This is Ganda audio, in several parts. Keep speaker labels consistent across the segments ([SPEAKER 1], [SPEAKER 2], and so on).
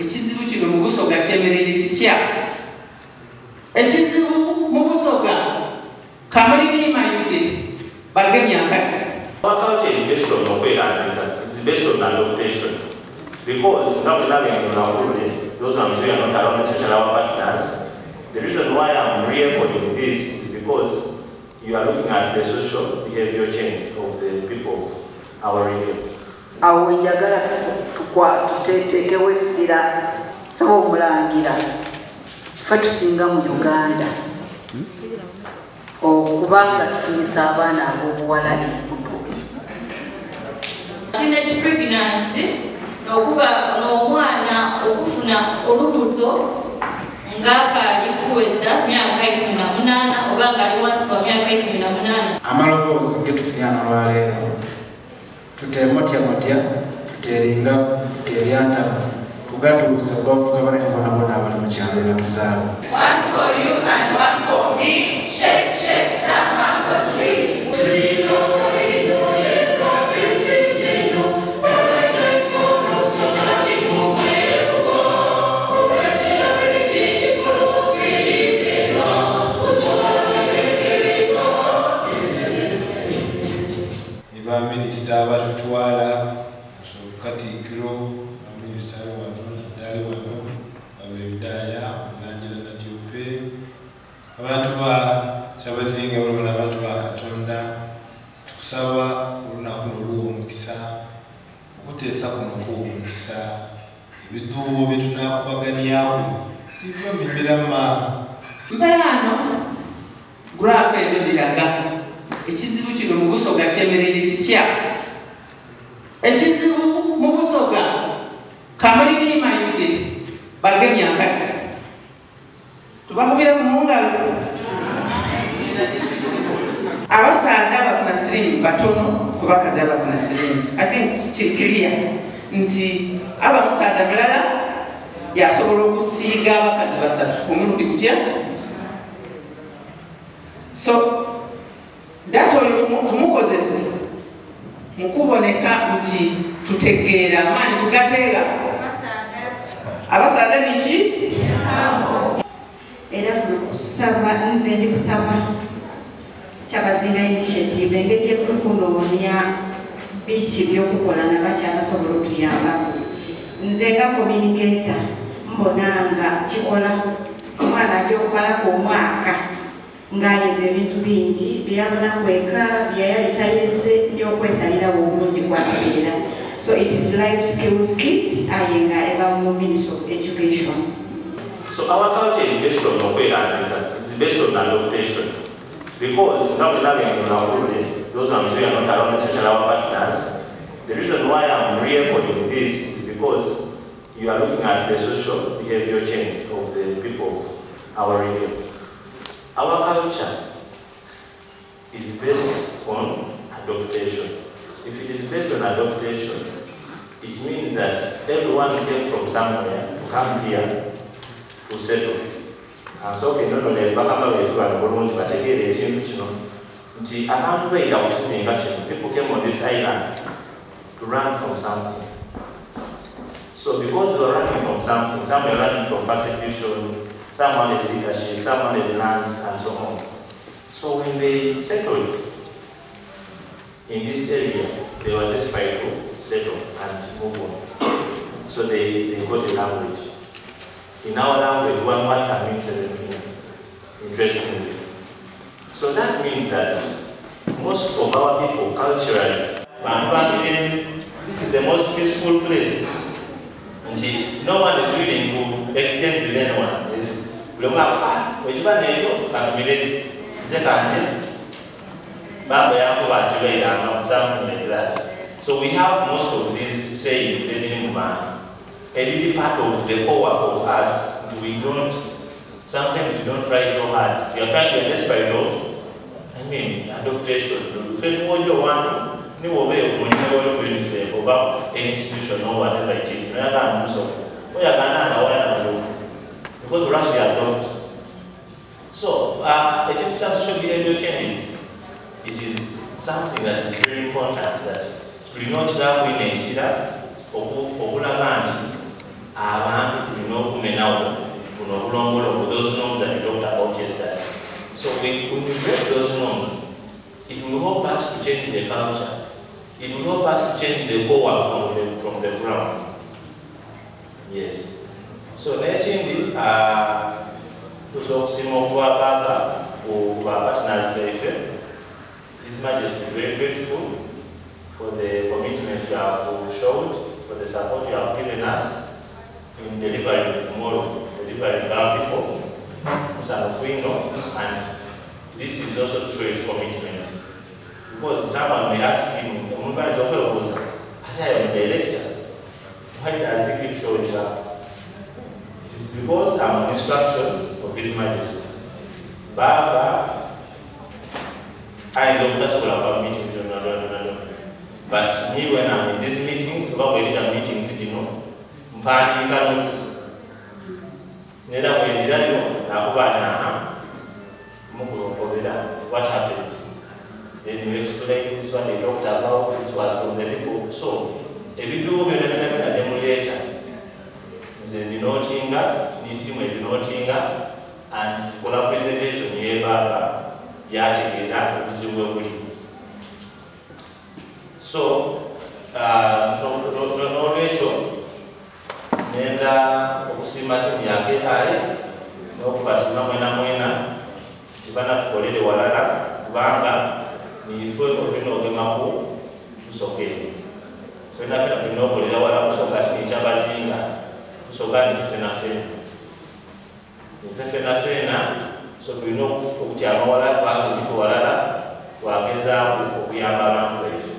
[SPEAKER 1] ekizibu kino mu Busoga kyemerere kitya? Ekizibu mu Busoga Kamulini Mayuge bagemye akati.
[SPEAKER 2] Our culture is based on it's based on adaptation. Because now we're living in our those ones who are not around, especially our partners. The reason why I'm re-recording this is because you are looking at the social behavior change of the people of our region.
[SPEAKER 3] Awo njagala tuteekewo essira saba omulangira ffe tusinga mu Uganda okubanga tufunisa abaana ab'obuwala engudo.
[SPEAKER 4] Teenage pregnancy n'okuba n'omwana okufuna olubuto ng'akaali kuweza myaka 18 oba ng'ali wansi wa myaka 18.
[SPEAKER 5] Amaloboozi ge tufunye olwaleero tuteemotyamotya tuteeringa tuteeryantama tugatuusa okubavuga bane bonaabona abali mu kyalo natuzaabo.
[SPEAKER 6] One for you and one for me. Shake, shake that mango tree.
[SPEAKER 7] Minisita abatutwala Katikkiro minisita wano naddali wano Abedaya Nanjira Nadiope abantu ba Kyabazinga olona abantu ba Katonda tukusaba olunaku noluwa omukisa okuteesa kuno kuwa omukisa ebituubo bye tunaakubaganyaako biva mu mirama
[SPEAKER 1] Mperano grafe ebiraga ekizibu kino mu Busoga kyemerere kitya? Ekizibu mu Busoga Kamulini Mayuge bagemye akati. Tubakubira mu ngalo. Abasaadde abafuna sirimu batono ku bakazi abafuna sirimu. I think kiri nti abamusaadde mulala yasobola okusiiga abakazi basatu omulundi kutya. So that oyo tumukozese mukuboneka nti tutegeera amaanyi tugateera abasaadde niki
[SPEAKER 8] era kusaba nze ndi kusaba Kyabazinga initiative engeri y'okunoonya biki by'okukola nabakyabasobola otuyambako. Nze nga communicator mbonanga kikola omwana ajja okumalako omwaka ng'ayeza ebintu bingi byabona kweka byayali tayeze by'okwesalirawo obulungi bwategeera. So it is life skills kit ayenga eva mu Ministry of Education.
[SPEAKER 2] So our culture is based on it's based on adaptation. Because now we're living in our those ones who are not around, especially our partners. The reason why I'm re-recording this is because you are looking at the social behavior change of the people of our region. Our culture is based on adaptation. If it is based on adaptation, it means that everyone came from somewhere to come here to settle. And so we don't know that people came on this island to run from something. So because we were running from something, some were running from persecution, some wanted leadership, some wanted land, and so on. So when they settled in this area, they were desperate to settle and move on. So they got a language. In our language, one can mean 7 things, interestingly. So that means that most of our people culturally, this is the most peaceful place. No one is willing to exchange with anyone. So we have most of these sayings in Mumbai. A little part of the core of us, sometimes we don't try so hard. We are trying to desperate adaptation. If you want to, about any institution or whatever it is. Because we actually adopt. So, Egyptian social behavior changes. It is something that is very important that we not have in a city or abantu change the culture. It will help us to change the core from the ground. Yes. So nekindi tusokusima okuwa Baba ku partners baffe. His Majesty is very grateful for the commitment you have showed, for the support you have given us in delivering tomorrow, delivering our people, and this is also to show his commitment. Because someone may ask him, I am the director, why does he keep showing up? It is because I'm on instructions of His Majesty. Baba, I don't about meetings, but me when I'm in these meetings, about leader meetings, you know, what happened? Then you explain this one they talked about, this was from the people. So, if you do a demolition, the denotinga, and collaboration here, so, no nenda okusima timu yake n'okubasima mwena tibana tukolere walala kubanga niifwe olina ogemaku tusokere fena tulina okolera wala kusooka tinikyabazinga tusooka nifefenafena so tulina okutyama walala kubanga ebitu walala twagezaaku okuyamba abantu baife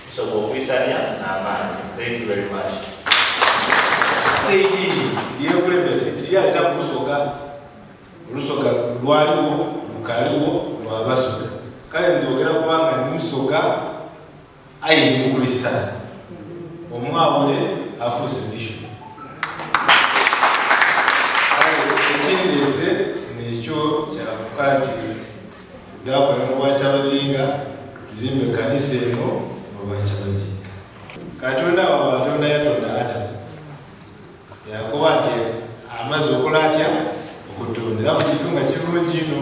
[SPEAKER 2] tusooka okwisanya n'amaanyi. Thank you very much.
[SPEAKER 7] Ndiye kulembeze tiyaleta kusoga olusoga lwaliwo lukaliwo lwabasoga kale njogera kubanga nimusoga ayini mukristani omwawule afuuse bishop ekindese nekyo kyakukati byakola nobwakyabazinga tuzimbe kanisa eno nobwakyabazinga katonda wabatonda yatonda Adamu Yakobo ati amaze okola atya okutondera mu kitunga kirungi ino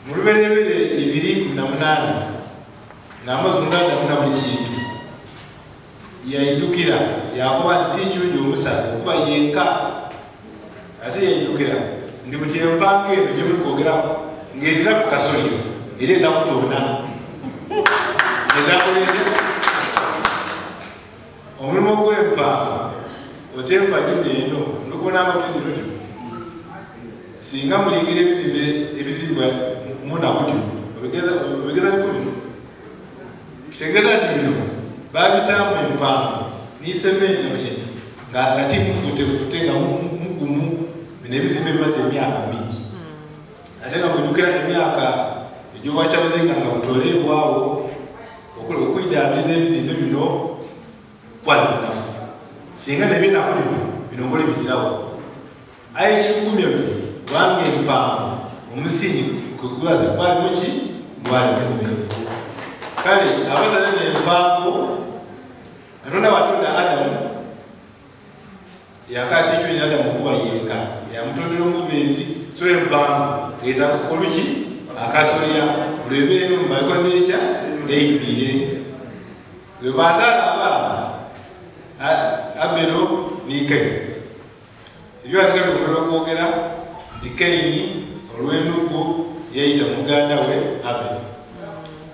[SPEAKER 7] mu lubereberye 2:8 ng'amaze omuganda muna buli kintu yaidukira Yakobo ati tikyuja omusaza okuba yenka ate yaidukira ndi buti empanga eno gye muli kwogeramu ng'ezira ku kasoliro era enda kutonda edakoleze omulimu gw'empanga otempa nyine eno ndikubona amabigiro gyo singa mulingira ebizimbwa munakutyo obigeza bikulu kitegeeza nti bino babitamu empango nisementi mukintu nga timufuutefuute nga mugumu bino ebizimbe bimaze emyaka mingi ate nga mwedukira emyaka egyobwakyabuzinga nga butoleebwawo okwidaabiriza ebizimbe bino kwali munafu singa nebinaku binongole bizirawo aye ekikukumya nti kubanga empango omusingi gwali muki gwali mutuufu kale abasana nempango katonda watonda Adamu yakatikyonyi Adamu okuba yenka yamutondera omubeezi so empango etaka oluki akasolya olwebeeno mbaikoze ekya eyibire webazaala abaana Abero ni Kaini. Ebyo ataka bikola okwogera nti Kaini olw'ennugu yayita muganda we Abero.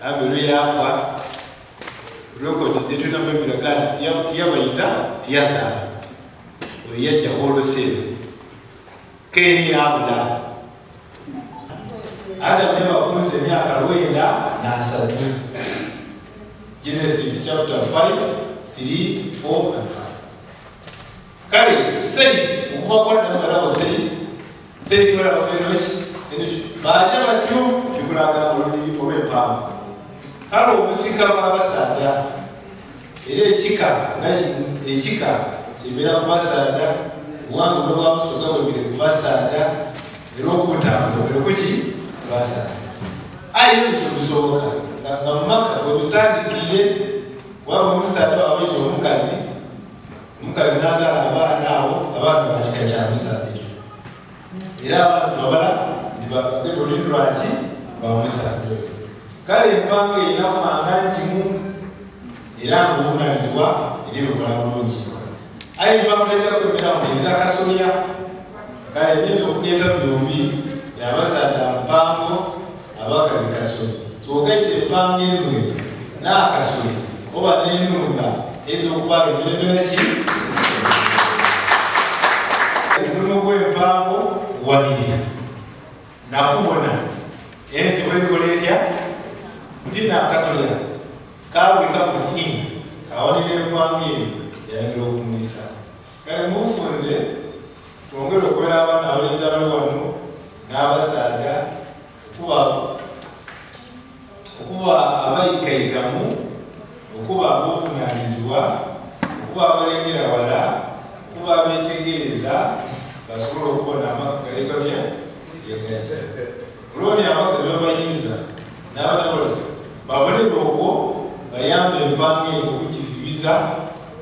[SPEAKER 7] Abero yafa olwokoti tulina biraga nti tiyabayiza tiyazaala oyo yajja olw'oseero Kaini yabula Adamu yabakunze emyaka 93. Genesis chapter 5 3, 4, and 5. Kale, Seth, ukuva kwa Adamu Seth wala obenoshi, baada batyo kikulaga olulimi olw'empanga. Kale obusika bw'abasaada era ekika kibeera ku basaada kubanga bwe bwabusoga bwebiri ku basaada era okubutambuza bwere kuki basaada aye bisoboka nga mu maka bwe tutandikire waba omusaada wabaita omukazi n'azaala abaana abo abaana bakika kya musaada ekyo era abantu babala nti bagenda olulimi lwaki lwa musaada oyo kale empanga erina kumangala kimu era ng'obuvunaanyizibwa eri bukola bulungi. Aye empanga terina kwemera mumenyera kasolya, kale emyezi okugenda byombi yabazaadde mpango abakazi kasolya. So ogaita empanga enwe n'akasolya oba n'enunda eyinza okubaala emirembe ki omulimu gw'empango walirira nakubona ensi bwebikola etya nti n'akasolya kawika kuti kawalira empanga eno yayagala okumulisa. Kale mufunze twongere okubeera abaana abalenzi abali wano n'abasaada okuba abayikayigamu, okuba abovunaanyizibwa, okuba abalengera wala, okuba abeetegereza basobole okubona amaka galegatya yegatya. Olwoni abakazi babayinza n'abatabula babonere okwo bayambe empanga eno okugizibiza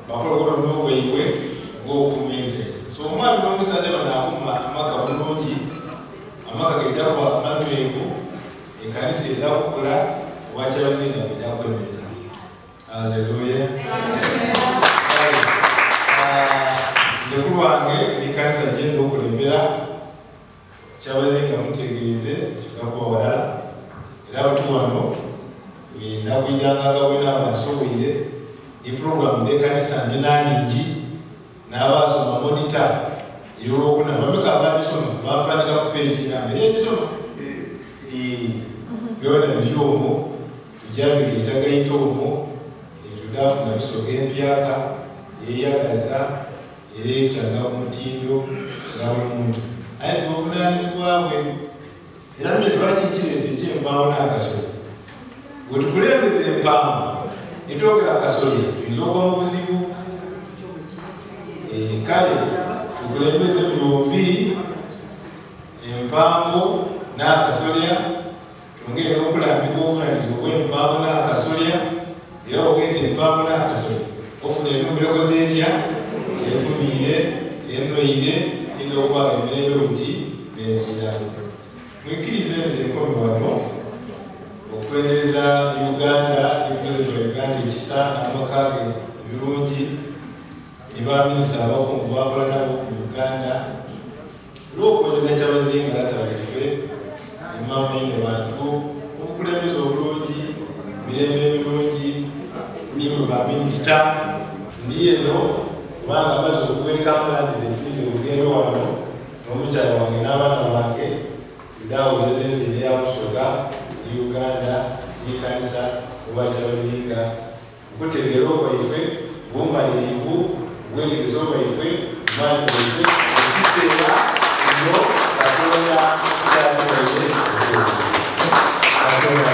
[SPEAKER 7] bakola okola n'obwaibwe ng'okumeeza. So omwami n'omusajja banaakuma amaka bulungi, amaka geddakwa manywevu, ekkanisa edda kukula obwakyabazinga edda kwemerera. Haleluya. Nzekulu wange n'ekkanisa gyenda okulembera kyabazinga mutegeeze kikakuba walala era batu wano nakwiddangaga bwena abansoboire ni puroguramu d'ekkanisa ndinaningi n'abasoma monita ey'olwokuna bameka ababisoma bampanika ku peegi nambe ebisoma byona biri omwo tujabire etagaita omwo tudafuna bisoga empyaka eyeyagaza era ekutanga ku mutindo nga buli muntu aye bwovunaanyizibwabwe era myezi bakinkiresa ekyempaawo n'akasolya bwetukulembeza empaawo netwogera akasolya tuyinza okwa mu buzibu. Kale tukulembeze byombi empango n'akasolya twongere n'okulambika obuvunaanyizibwa bw'empango n'akasolya era ogenda empango n'akasolya ofuna enumba ekoze etya ekumiire ennoire ina okuba emirembe buti n'enjira. Mwikkirize nze enkomi wano okweneza Uganda epulezidenti wa Uganda ekisa n'amakage ebirungi ne baminisita abakungu bakola nabo ku Uganda olw'okukozesa kyabazinga latabaife emamaine bantu obukulembeze obulungi emirembe emirungi nimwe baminisita ndi eno kubanga amaze okubeekambalandiza ekirize olugendo wano n'omukyala wange n'abaana bange ndawuleza enzira yakusoga Uganda n'ekkanisa oba kyabazinga okutegeera okwaife obumalirivu obwegezo bwaife maanyi bwaife ekiseera eyo Katonda kyatubaire Katonda